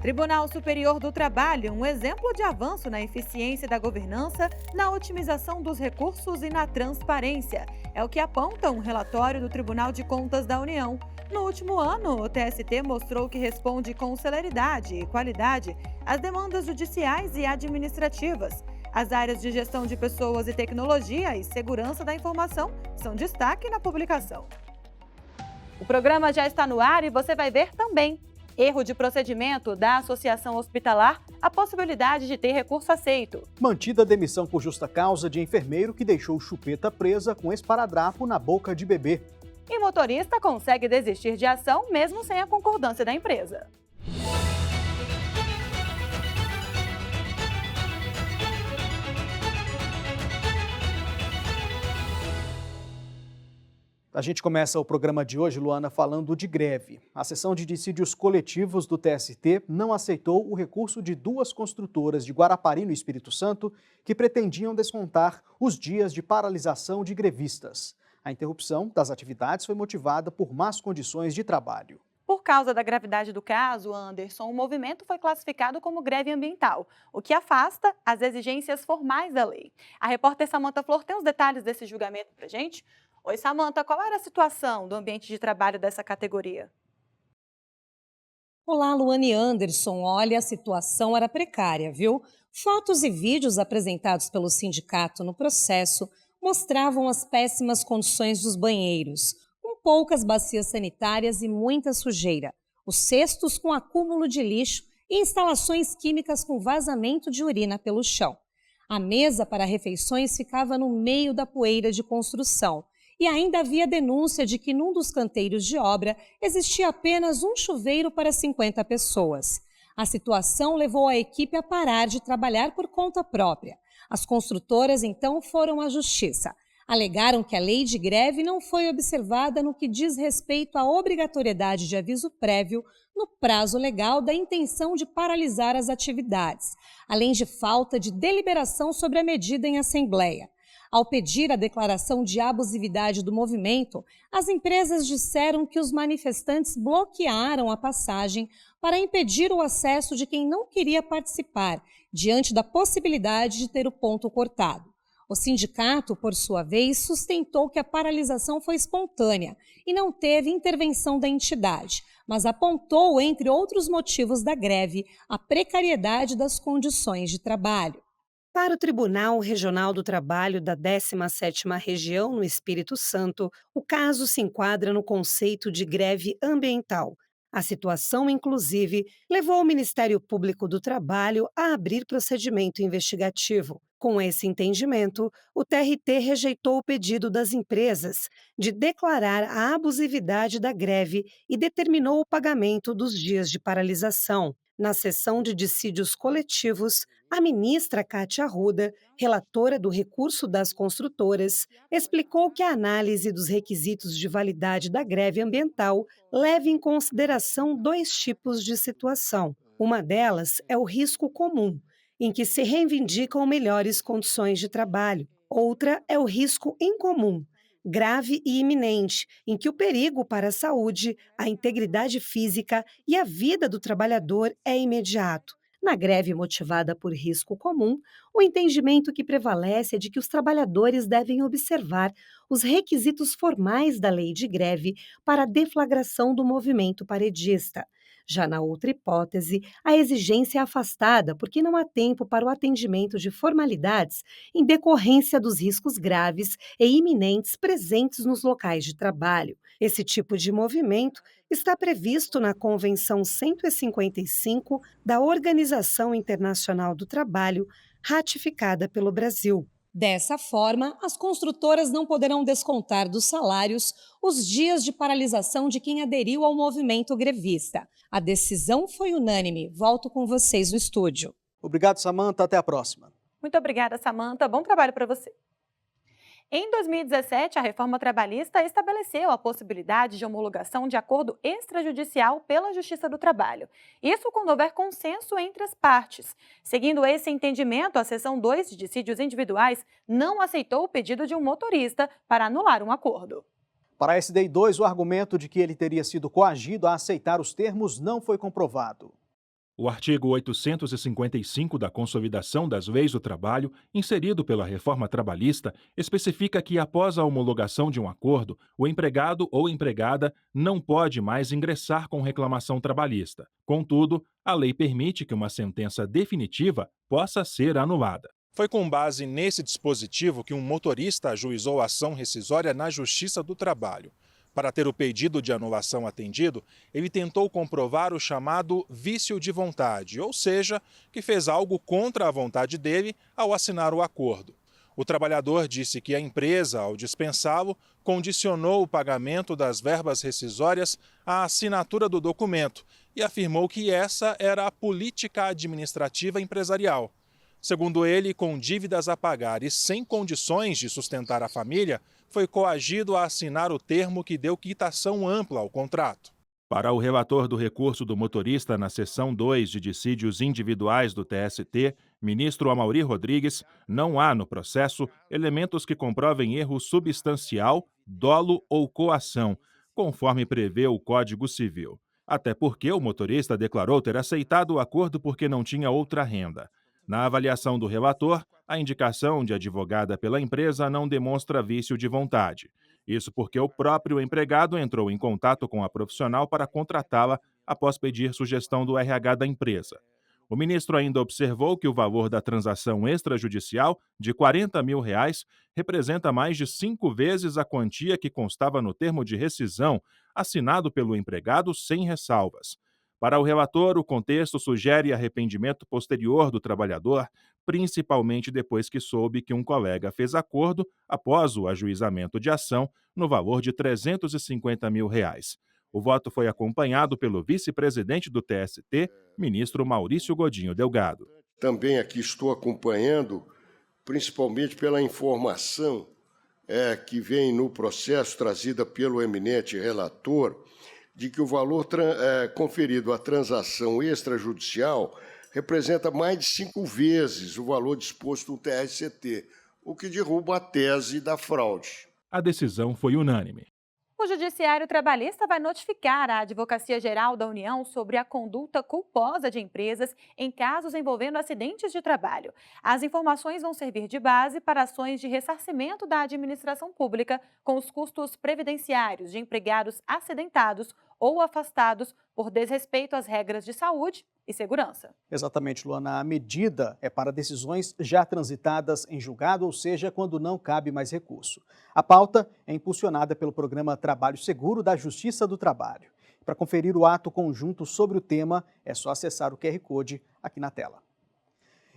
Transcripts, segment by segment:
Tribunal Superior do Trabalho, um exemplo de avanço na eficiência da governança, na otimização dos recursos e na transparência. É o que aponta um relatório do Tribunal de Contas da União. No último ano, o TST mostrou que responde com celeridade e qualidade às demandas judiciais e administrativas. As áreas de gestão de pessoas e tecnologia e segurança da informação são destaque na publicação. O programa já está no ar e você vai ver também. Erro de procedimento da Associação Hospitalar, a possibilidade de ter recurso aceito. Mantida a demissão por justa causa de enfermeiro que deixou chupeta presa com esparadrapo na boca de bebê. E motorista consegue desistir de ação mesmo sem a concordância da empresa. A gente começa o programa de hoje, Luana, falando de greve. A seção de dissídios coletivos do TST não aceitou o recurso de duas construtoras de Guarapari, no Espírito Santo, que pretendiam descontar os dias de paralisação de grevistas. A interrupção das atividades foi motivada por más condições de trabalho. Por causa da gravidade do caso, Anderson, o movimento foi classificado como greve ambiental, o que afasta as exigências formais da lei. A repórter Samanta Flor tem os detalhes desse julgamento pra gente. Oi, Samanta, qual era a situação do ambiente de trabalho dessa categoria? Olá, Luane e Anderson. Olha, a situação era precária, viu? Fotos e vídeos apresentados pelo sindicato no processo mostravam as péssimas condições dos banheiros, com poucas bacias sanitárias e muita sujeira, os cestos com acúmulo de lixo e instalações químicas com vazamento de urina pelo chão. A mesa para refeições ficava no meio da poeira de construção. E ainda havia denúncia de que num dos canteiros de obra existia apenas um chuveiro para 50 pessoas. A situação levou a equipe a parar de trabalhar por conta própria. As construtoras então foram à justiça. Alegaram que a lei de greve não foi observada no que diz respeito à obrigatoriedade de aviso prévio no prazo legal da intenção de paralisar as atividades, além de falta de deliberação sobre a medida em assembleia. Ao pedir a declaração de abusividade do movimento, as empresas disseram que os manifestantes bloquearam a passagem para impedir o acesso de quem não queria participar, diante da possibilidade de ter o ponto cortado. O sindicato, por sua vez, sustentou que a paralisação foi espontânea e não teve intervenção da entidade, mas apontou, entre outros motivos da greve, a precariedade das condições de trabalho. Para o Tribunal Regional do Trabalho da 17ª Região no Espírito Santo, o caso se enquadra no conceito de greve ambiental. A situação, inclusive, levou o Ministério Público do Trabalho a abrir procedimento investigativo. Com esse entendimento, o TRT rejeitou o pedido das empresas de declarar a abusividade da greve e determinou o pagamento dos dias de paralisação. Na sessão de dissídios coletivos, a ministra Kátia Arruda, relatora do recurso das construtoras, explicou que a análise dos requisitos de validade da greve ambiental leva em consideração dois tipos de situação. Uma delas é o risco comum, em que se reivindicam melhores condições de trabalho. Outra é o risco incomum, grave e iminente, em que o perigo para a saúde, a integridade física e a vida do trabalhador é imediato. Na greve motivada por risco comum, o entendimento que prevalece é de que os trabalhadores devem observar os requisitos formais da lei de greve para a deflagração do movimento paredista. Já na outra hipótese, a exigência é afastada porque não há tempo para o atendimento de formalidades em decorrência dos riscos graves e iminentes presentes nos locais de trabalho. Esse tipo de movimento está previsto na Convenção 155 da Organização Internacional do Trabalho, ratificada pelo Brasil. Dessa forma, as construtoras não poderão descontar dos salários os dias de paralisação de quem aderiu ao movimento grevista. A decisão foi unânime. Volto com vocês no estúdio. Obrigado, Samanta. Até a próxima. Muito obrigada, Samanta. Bom trabalho para você. Em 2017, a reforma trabalhista estabeleceu a possibilidade de homologação de acordo extrajudicial pela Justiça do Trabalho. Isso quando houver consenso entre as partes. Seguindo esse entendimento, a seção 2 de dissídios individuais não aceitou o pedido de um motorista para anular um acordo. Para a SDI 2, o argumento de que ele teria sido coagido a aceitar os termos não foi comprovado. O artigo 855 da Consolidação das Leis do Trabalho, inserido pela reforma trabalhista, especifica que, após a homologação de um acordo, o empregado ou empregada não pode mais ingressar com reclamação trabalhista. Contudo, a lei permite que uma sentença definitiva possa ser anulada. Foi com base nesse dispositivo que um motorista ajuizou a ação rescisória na Justiça do Trabalho. Para ter o pedido de anulação atendido, ele tentou comprovar o chamado vício de vontade, ou seja, que fez algo contra a vontade dele ao assinar o acordo. O trabalhador disse que a empresa, ao dispensá-lo, condicionou o pagamento das verbas rescisórias à assinatura do documento e afirmou que essa era a política administrativa empresarial. Segundo ele, com dívidas a pagar e sem condições de sustentar a família, foi coagido a assinar o termo que deu quitação ampla ao contrato. Para o relator do recurso do motorista na seção 2 de dissídios individuais do TST, ministro Amaury Rodrigues, não há no processo elementos que comprovem erro substancial, dolo ou coação, conforme prevê o Código Civil. Até porque o motorista declarou ter aceitado o acordo porque não tinha outra renda. Na avaliação do relator, a indicação de advogada pela empresa não demonstra vício de vontade. Isso porque o próprio empregado entrou em contato com a profissional para contratá-la após pedir sugestão do RH da empresa. O ministro ainda observou que o valor da transação extrajudicial, de R$ 40 mil, representa mais de 5 vezes a quantia que constava no termo de rescisão assinado pelo empregado sem ressalvas. Para o relator, o contexto sugere arrependimento posterior do trabalhador, principalmente depois que soube que um colega fez acordo após o ajuizamento de ação no valor de R$ 350 mil. O voto foi acompanhado pelo vice-presidente do TST, ministro Maurício Godinho Delgado. Também aqui estou acompanhando, principalmente pela informação que vem no processo trazida pelo eminente relator, de que o valor conferido à transação extrajudicial representa mais de 5 vezes o valor disposto no TST, o que derruba a tese da fraude. A decisão foi unânime. O Judiciário Trabalhista vai notificar a Advocacia Geral da União sobre a conduta culposa de empresas em casos envolvendo acidentes de trabalho. As informações vão servir de base para ações de ressarcimento da administração pública com os custos previdenciários de empregados acidentados ou afastados por desrespeito às regras de saúde e segurança. Exatamente, Luana. A medida é para decisões já transitadas em julgado, ou seja, quando não cabe mais recurso. A pauta é impulsionada pelo programa Trabalho Seguro da Justiça do Trabalho. Para conferir o ato conjunto sobre o tema, é só acessar o QR Code aqui na tela.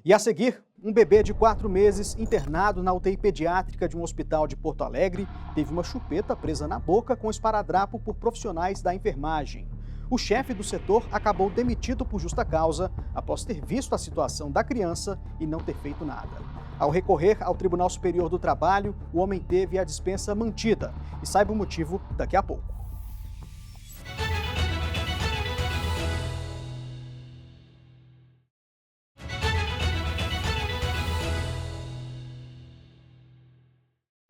E a seguir, um bebê de 4 meses internado na UTI pediátrica de um hospital de Porto Alegre teve uma chupeta presa na boca com esparadrapo por profissionais da enfermagem. O chefe do setor acabou demitido por justa causa após ter visto a situação da criança e não ter feito nada. Ao recorrer ao Tribunal Superior do Trabalho, o homem teve a dispensa mantida. E saiba o motivo daqui a pouco.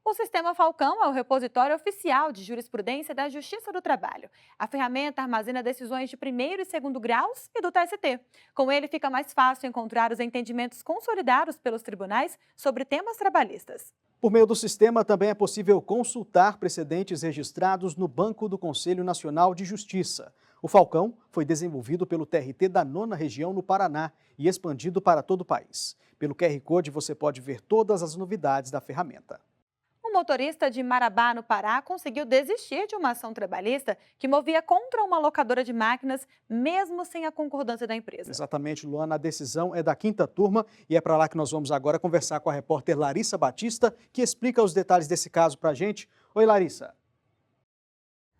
O Sistema Falcão é o repositório oficial de jurisprudência da Justiça do Trabalho. A ferramenta armazena decisões de primeiro e segundo graus e do TST. Com ele, fica mais fácil encontrar os entendimentos consolidados pelos tribunais sobre temas trabalhistas. Por meio do sistema, também é possível consultar precedentes registrados no Banco do Conselho Nacional de Justiça. O Falcão foi desenvolvido pelo TRT da 9ª Região no Paraná e expandido para todo o país. Pelo QR Code, você pode ver todas as novidades da ferramenta. Um motorista de Marabá, no Pará, conseguiu desistir de uma ação trabalhista que movia contra uma locadora de máquinas, mesmo sem a concordância da empresa. Exatamente, Luana. A decisão é da 5ª turma e é para lá que nós vamos agora conversar com a repórter Larissa Batista, que explica os detalhes desse caso para a gente. Oi, Larissa.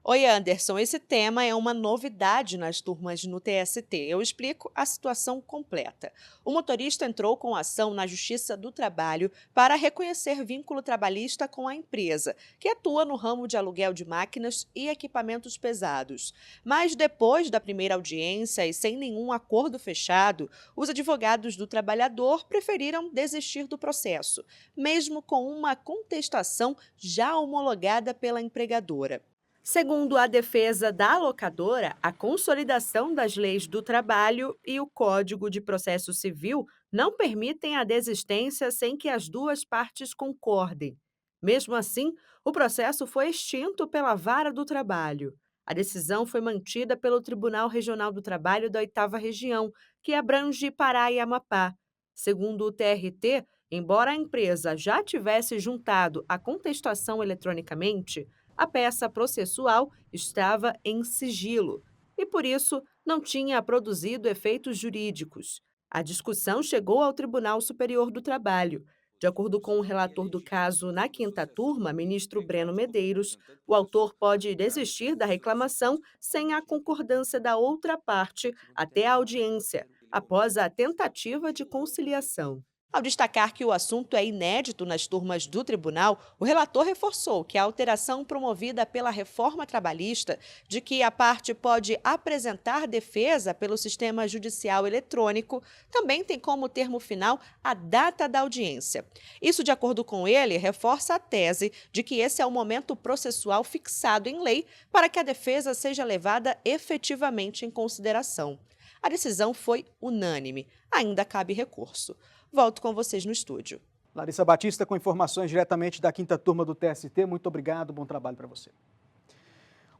Oi, Anderson. Esse tema é uma novidade nas turmas no TST. Eu explico a situação completa. O motorista entrou com ação na Justiça do Trabalho para reconhecer vínculo trabalhista com a empresa, que atua no ramo de aluguel de máquinas e equipamentos pesados. Mas depois da primeira audiência e sem nenhum acordo fechado, os advogados do trabalhador preferiram desistir do processo, mesmo com uma contestação já homologada pela empregadora. Segundo a defesa da locadora, a consolidação das leis do trabalho e o Código de Processo Civil não permitem a desistência sem que as duas partes concordem. Mesmo assim, o processo foi extinto pela Vara do Trabalho. A decisão foi mantida pelo Tribunal Regional do Trabalho da 8ª Região, que abrange Pará e Amapá. Segundo o TRT, embora a empresa já tivesse juntado a contestação eletronicamente, a peça processual estava em sigilo e, por isso, não tinha produzido efeitos jurídicos. A discussão chegou ao Tribunal Superior do Trabalho. De acordo com o relator do caso na 5ª turma, ministro Breno Medeiros, o autor pode desistir da reclamação sem a concordância da outra parte até a audiência, após a tentativa de conciliação. Ao destacar que o assunto é inédito nas turmas do tribunal, o relator reforçou que a alteração promovida pela reforma trabalhista, de que a parte pode apresentar defesa pelo sistema judicial eletrônico, também tem como termo final a data da audiência. Isso, de acordo com ele, reforça a tese de que esse é o momento processual fixado em lei para que a defesa seja levada efetivamente em consideração. A decisão foi unânime. Ainda cabe recurso. Volto com vocês no estúdio. Larissa Batista com informações diretamente da 5ª turma do TST. Muito obrigado, bom trabalho para você.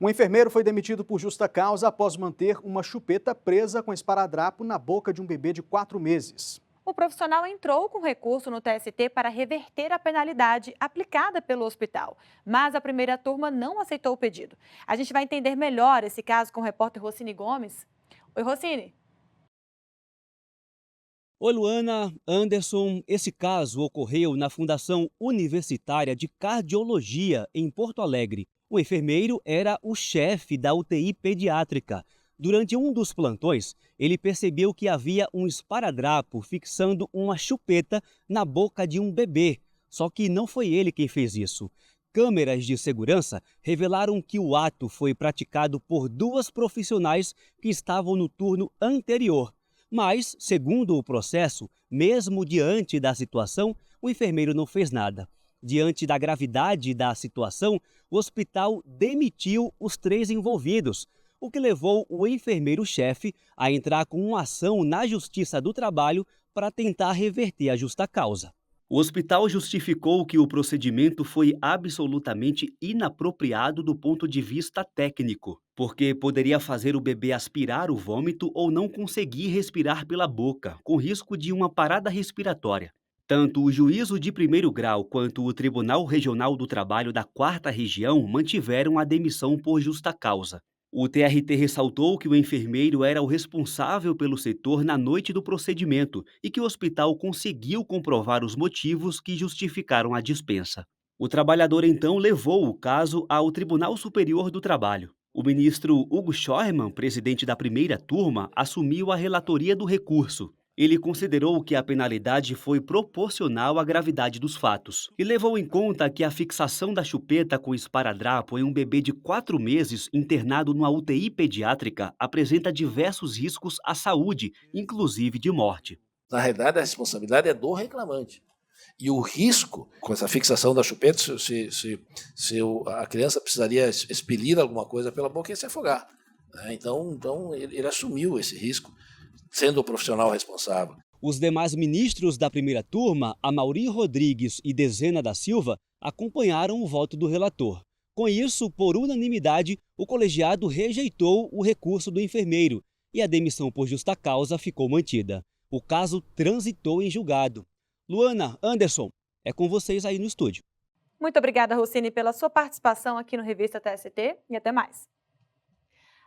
Um enfermeiro foi demitido por justa causa após manter uma chupeta presa com esparadrapo na boca de um bebê de 4 meses. O profissional entrou com recurso no TST para reverter a penalidade aplicada pelo hospital, mas a primeira turma não aceitou o pedido. A gente vai entender melhor esse caso com o repórter Rocine Gomes. Oi, Rocine. Oi, Luana, Anderson. Esse caso ocorreu na Fundação Universitária de Cardiologia, em Porto Alegre. O enfermeiro era o chefe da UTI pediátrica. Durante um dos plantões, ele percebeu que havia um esparadrapo fixando uma chupeta na boca de um bebê. Só que não foi ele quem fez isso. Câmeras de segurança revelaram que o ato foi praticado por 2 profissionais que estavam no turno anterior. Mas, segundo o processo, mesmo diante da situação, o enfermeiro não fez nada. Diante da gravidade da situação, o hospital demitiu os 3 envolvidos, o que levou o enfermeiro-chefe a entrar com uma ação na Justiça do Trabalho para tentar reverter a justa causa. O hospital justificou que o procedimento foi absolutamente inapropriado do ponto de vista técnico, porque poderia fazer o bebê aspirar o vômito ou não conseguir respirar pela boca, com risco de uma parada respiratória. Tanto o juízo de primeiro grau quanto o Tribunal Regional do Trabalho da 4ª Região mantiveram a demissão por justa causa. O TRT ressaltou que o enfermeiro era o responsável pelo setor na noite do procedimento e que o hospital conseguiu comprovar os motivos que justificaram a dispensa. O trabalhador então levou o caso ao Tribunal Superior do Trabalho. O ministro Hugo Scheuermann, presidente da primeira turma, assumiu a relatoria do recurso. Ele considerou que a penalidade foi proporcional à gravidade dos fatos e levou em conta que a fixação da chupeta com esparadrapo em um bebê de 4 meses internado numa UTI pediátrica apresenta diversos riscos à saúde, inclusive de morte. Na realidade, a responsabilidade é do reclamante. E o risco com essa fixação da chupeta, se a criança precisaria expelir alguma coisa pela boca, ia se afogar. Então ele assumiu esse risco, sendo o profissional responsável. Os demais ministros da primeira turma, Amaury Rodrigues e Dezena da Silva, acompanharam o voto do relator. Com isso, por unanimidade, o colegiado rejeitou o recurso do enfermeiro e a demissão por justa causa ficou mantida. O caso transitou em julgado. Luana, Anderson, é com vocês aí no estúdio. Muito obrigada, Rocine, pela sua participação aqui no Revista TST e até mais.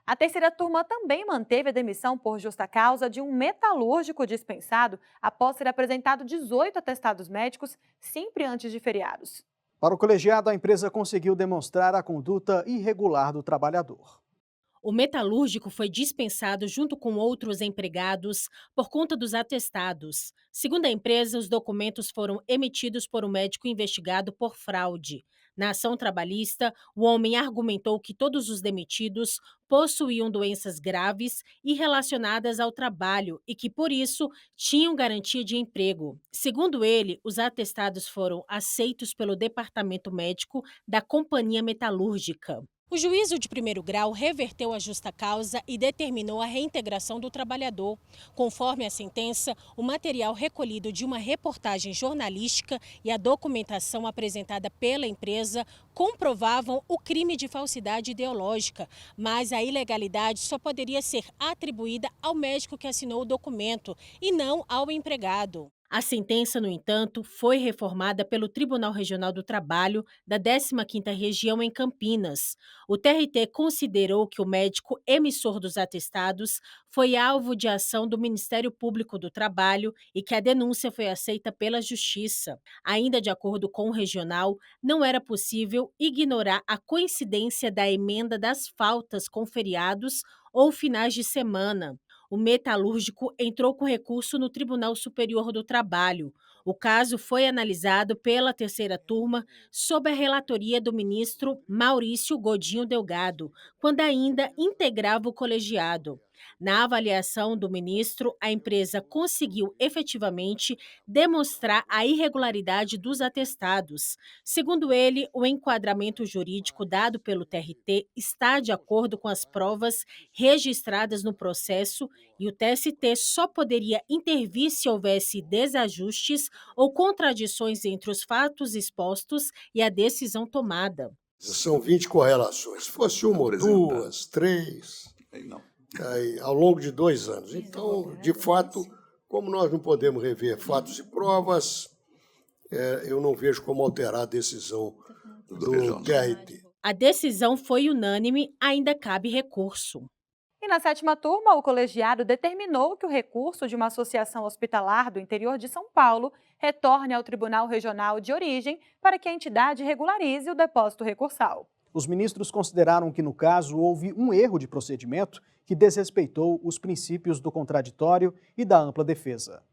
A terceira turma também manteve a demissão por justa causa de um metalúrgico dispensado após ter apresentado 18 atestados médicos sempre antes de feriados. Para o colegiado, a empresa conseguiu demonstrar a conduta irregular do trabalhador. O metalúrgico foi dispensado junto com outros empregados por conta dos atestados. Segundo a empresa, os documentos foram emitidos por um médico investigado por fraude. Na ação trabalhista, o homem argumentou que todos os demitidos possuíam doenças graves e relacionadas ao trabalho e que, por isso, tinham garantia de emprego. Segundo ele, os atestados foram aceitos pelo departamento médico da companhia metalúrgica. O juízo de primeiro grau reverteu a justa causa e determinou a reintegração do trabalhador. Conforme a sentença, o material recolhido de uma reportagem jornalística e a documentação apresentada pela empresa comprovavam o crime de falsidade ideológica, mas a ilegalidade só poderia ser atribuída ao médico que assinou o documento e não ao empregado. A sentença, no entanto, foi reformada pelo Tribunal Regional do Trabalho da 15ª Região em Campinas. O TRT considerou que o médico emissor dos atestados foi alvo de ação do Ministério Público do Trabalho e que a denúncia foi aceita pela Justiça. Ainda de acordo com o regional, não era possível ignorar a coincidência da emenda das faltas com feriados ou finais de semana. O metalúrgico entrou com recurso no Tribunal Superior do Trabalho. O caso foi analisado pela terceira turma sob a relatoria do ministro Maurício Godinho Delgado, quando ainda integrava o colegiado. Na avaliação do ministro, a empresa conseguiu efetivamente demonstrar a irregularidade dos atestados. Segundo ele, o enquadramento jurídico dado pelo TRT está de acordo com as provas registradas no processo e o TST só poderia intervir se houvesse desajustes ou contradições entre os fatos expostos e a decisão tomada. São 20 correlações. Se fosse uma ou duas, três... ao longo de 2 anos. Então, de fato, como nós não podemos rever fatos e provas, eu não vejo como alterar a decisão do TRT. A decisão foi unânime, ainda cabe recurso. E na 7ª turma, o colegiado determinou que o recurso de uma associação hospitalar do interior de São Paulo retorne ao Tribunal Regional de Origem para que a entidade regularize o depósito recursal. Os ministros consideraram que, no caso, houve um erro de procedimento que desrespeitou os princípios do contraditório e da ampla defesa.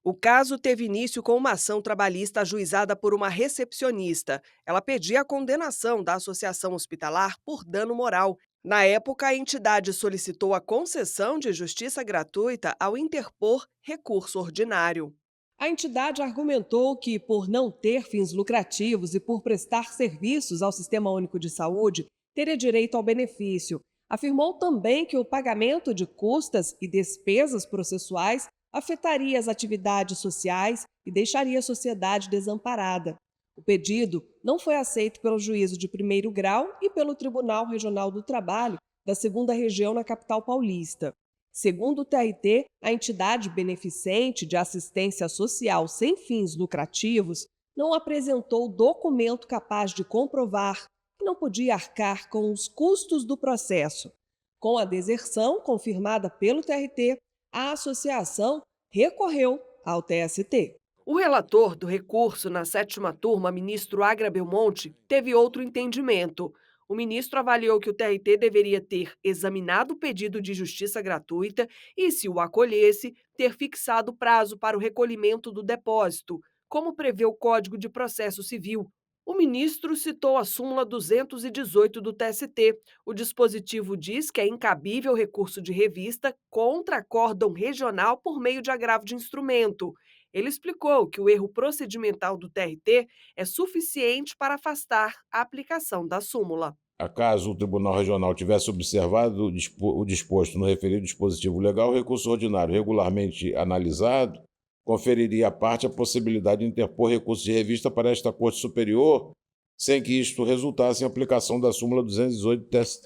O caso teve início com uma ação trabalhista ajuizada por uma recepcionista. Ela pedia a condenação da associação hospitalar por dano moral. Na época, a entidade solicitou a concessão de justiça gratuita ao interpor recurso ordinário. A entidade argumentou que, por não ter fins lucrativos e por prestar serviços ao Sistema Único de Saúde, teria direito ao benefício. Afirmou também que o pagamento de custas e despesas processuais afetaria as atividades sociais e deixaria a sociedade desamparada. O pedido não foi aceito pelo juízo de primeiro grau e pelo Tribunal Regional do Trabalho da 2ª Região na capital paulista. Segundo o TRT, a entidade beneficente de assistência social sem fins lucrativos não apresentou documento capaz de comprovar que não podia arcar com os custos do processo. Com a deserção confirmada pelo TRT, a associação recorreu ao TST. O relator do recurso na 7ª turma, ministro Agra Belmonte, teve outro entendimento. O ministro avaliou que o TRT deveria ter examinado o pedido de justiça gratuita e, se o acolhesse, ter fixado prazo para o recolhimento do depósito, como prevê o Código de Processo Civil. O ministro citou a súmula 218 do TST. O dispositivo diz que é incabível recurso de revista contra acórdão regional por meio de agravo de instrumento. Ele explicou que o erro procedimental do TRT é suficiente para afastar a aplicação da súmula. Acaso o Tribunal Regional tivesse observado o disposto no referido dispositivo legal, o recurso ordinário regularmente analisado conferiria à parte a possibilidade de interpor recurso de revista para esta Corte Superior, sem que isto resultasse em aplicação da súmula 218 do TST.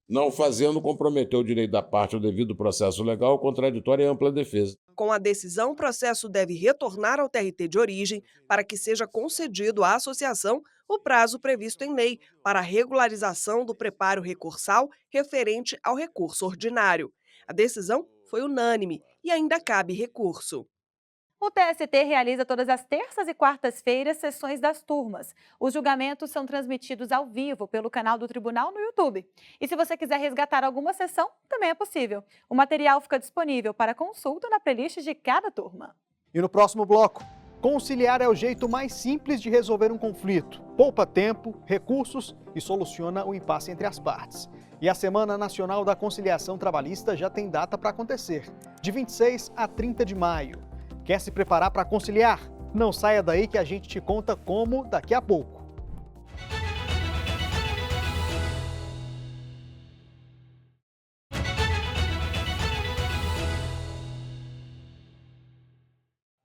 Não fazendo, comprometeu o direito da parte ao devido processo legal, contraditório e ampla defesa. Com a decisão, o processo deve retornar ao TRT de origem para que seja concedido à associação o prazo previsto em lei para a regularização do preparo recursal referente ao recurso ordinário. A decisão foi unânime e ainda cabe recurso. O TST realiza todas as terças e quartas-feiras sessões das turmas. Os julgamentos são transmitidos ao vivo pelo canal do Tribunal no YouTube. E se você quiser resgatar alguma sessão, também é possível. O material fica disponível para consulta na playlist de cada turma. E no próximo bloco, conciliar é o jeito mais simples de resolver um conflito. Poupa tempo, recursos e soluciona o impasse entre as partes. E a Semana Nacional da Conciliação Trabalhista já tem data para acontecer, de 26 a 30 de maio. Quer se preparar para conciliar? Não saia daí que a gente te conta como daqui a pouco.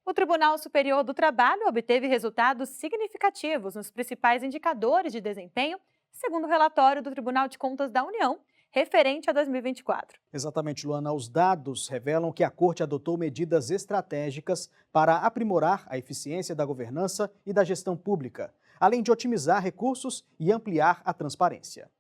O Tribunal Superior do Trabalho obteve resultados significativos nos principais indicadores de desempenho, segundo o relatório do Tribunal de Contas da União, referente a 2024. Exatamente, Luana. Os dados revelam que a Corte adotou medidas estratégicas para aprimorar a eficiência da governança e da gestão pública, além de otimizar recursos e ampliar a transparência.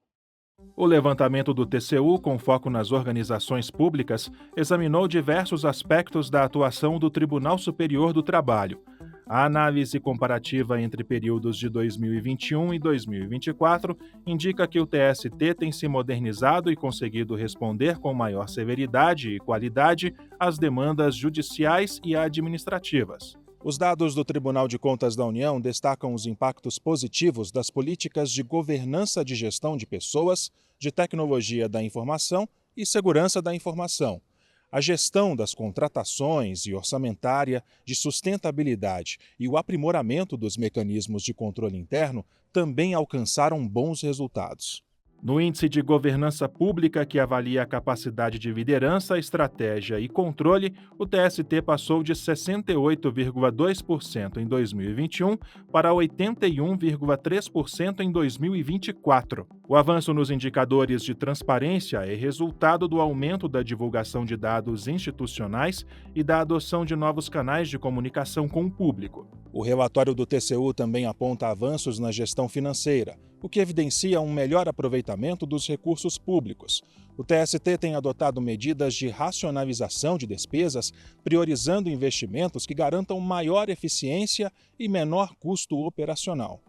O levantamento do TCU, com foco nas organizações públicas, examinou diversos aspectos da atuação do Tribunal Superior do Trabalho. A análise comparativa entre períodos de 2021 e 2024 indica que o TST tem se modernizado e conseguido responder com maior severidade e qualidade às demandas judiciais e administrativas. Os dados do Tribunal de Contas da União destacam os impactos positivos das políticas de governança de gestão de pessoas, de tecnologia da informação e segurança da informação. A gestão das contratações e orçamentária, de sustentabilidade e o aprimoramento dos mecanismos de controle interno também alcançaram bons resultados. No Índice de Governança Pública, que avalia a capacidade de liderança, estratégia e controle, o TST passou de 68,2% em 2021 para 81,3% em 2024. O avanço nos indicadores de transparência é resultado do aumento da divulgação de dados institucionais e da adoção de novos canais de comunicação com o público. O relatório do TCU também aponta avanços na gestão financeira, o que evidencia um melhor aproveitamento dos recursos públicos. O TST tem adotado medidas de racionalização de despesas, priorizando investimentos que garantam maior eficiência e menor custo operacional.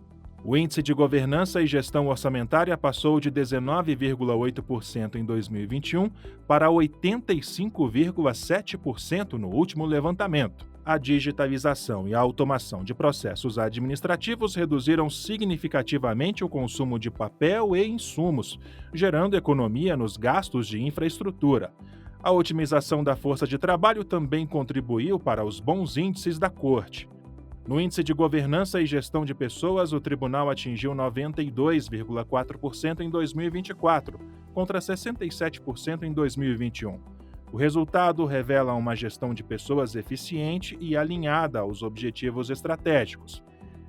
O Índice de Governança e Gestão Orçamentária passou de 19,8% em 2021 para 85,7% no último levantamento. A digitalização e a automação de processos administrativos reduziram significativamente o consumo de papel e insumos, gerando economia nos gastos de infraestrutura. A otimização da força de trabalho também contribuiu para os bons índices da Corte. No Índice de Governança e Gestão de Pessoas, o Tribunal atingiu 92,4% em 2024, contra 67% em 2021. O resultado revela uma gestão de pessoas eficiente e alinhada aos objetivos estratégicos.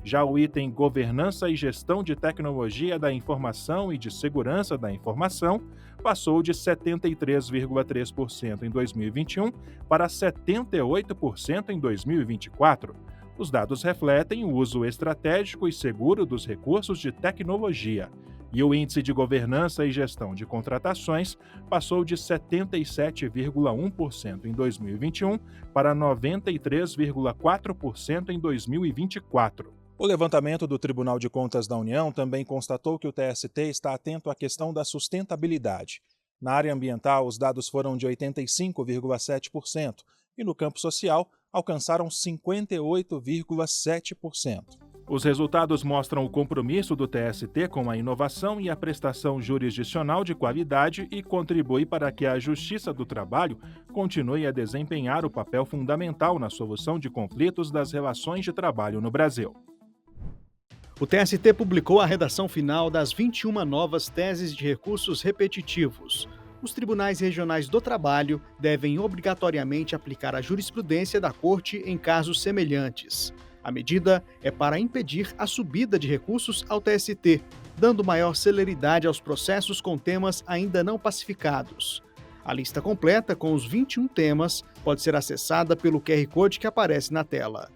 Já o item Governança e Gestão de Tecnologia da Informação e de Segurança da Informação passou de 73,3% em 2021 para 78% em 2024. Os dados refletem o uso estratégico e seguro dos recursos de tecnologia. E o Índice de Governança e Gestão de Contratações passou de 77,1% em 2021 para 93,4% em 2024. O levantamento do Tribunal de Contas da União também constatou que o TST está atento à questão da sustentabilidade. Na área ambiental, os dados foram de 85,7% e no campo social alcançaram 58,7%. Os resultados mostram o compromisso do TST com a inovação e a prestação jurisdicional de qualidade e contribui para que a Justiça do Trabalho continue a desempenhar o papel fundamental na solução de conflitos das relações de trabalho no Brasil. O TST publicou a redação final das 21 novas teses de recursos repetitivos. Os tribunais regionais do trabalho devem obrigatoriamente aplicar a jurisprudência da Corte em casos semelhantes. A medida é para impedir a subida de recursos ao TST, dando maior celeridade aos processos com temas ainda não pacificados. A lista completa, com os 21 temas, pode ser acessada pelo QR Code que aparece na tela.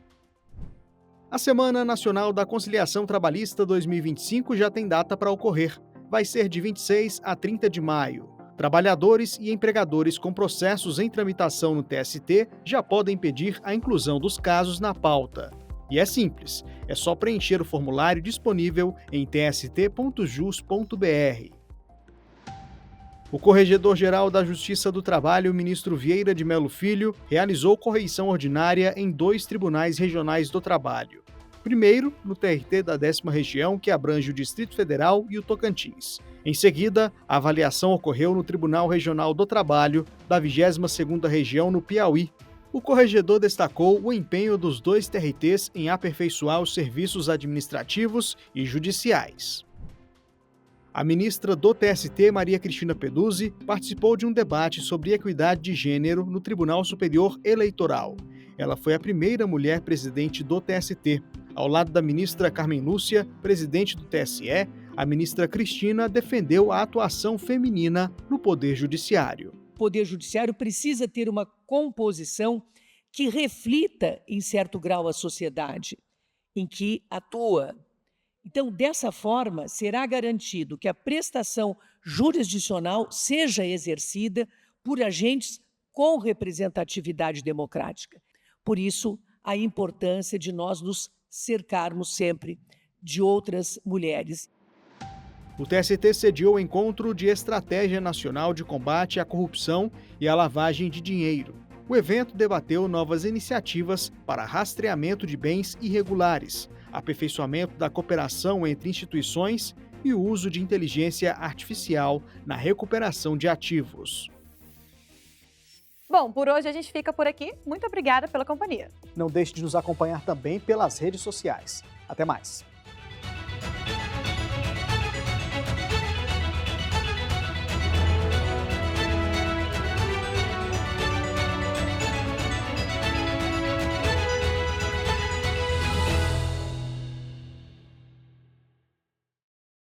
A Semana Nacional da Conciliação Trabalhista 2025 já tem data para ocorrer. Vai ser de 26 a 30 de maio. Trabalhadores e empregadores com processos em tramitação no TST já podem pedir a inclusão dos casos na pauta. E é simples, é só preencher o formulário disponível em tst.jus.br. O Corregedor-Geral da Justiça do Trabalho, ministro Vieira de Mello Filho, realizou correição ordinária em 2 tribunais regionais do trabalho. Primeiro, no TRT da 10ª Região, que abrange o Distrito Federal e o Tocantins. Em seguida, a avaliação ocorreu no Tribunal Regional do Trabalho da 22ª Região, no Piauí. O corregedor destacou o empenho dos 2 TRTs em aperfeiçoar os serviços administrativos e judiciais. A ministra do TST, Maria Cristina Peduzzi, participou de um debate sobre equidade de gênero no Tribunal Superior Eleitoral. Ela foi a primeira mulher presidente do TST. Ao lado da ministra Carmen Lúcia, presidente do TSE, a ministra Cristina defendeu a atuação feminina no Poder Judiciário. O Poder Judiciário precisa ter uma composição que reflita, em certo grau, a sociedade em que atua. Então, dessa forma, será garantido que a prestação jurisdicional seja exercida por agentes com representatividade democrática. Por isso, a importância de nós nos cercarmos sempre de outras mulheres. O TST sediou o Encontro de Estratégia Nacional de Combate à Corrupção e à Lavagem de Dinheiro. O evento debateu novas iniciativas para rastreamento de bens irregulares, aperfeiçoamento da cooperação entre instituições e o uso de inteligência artificial na recuperação de ativos. Bom, por hoje a gente fica por aqui. Muito obrigada pela companhia. Não deixe de nos acompanhar também pelas redes sociais. Até mais!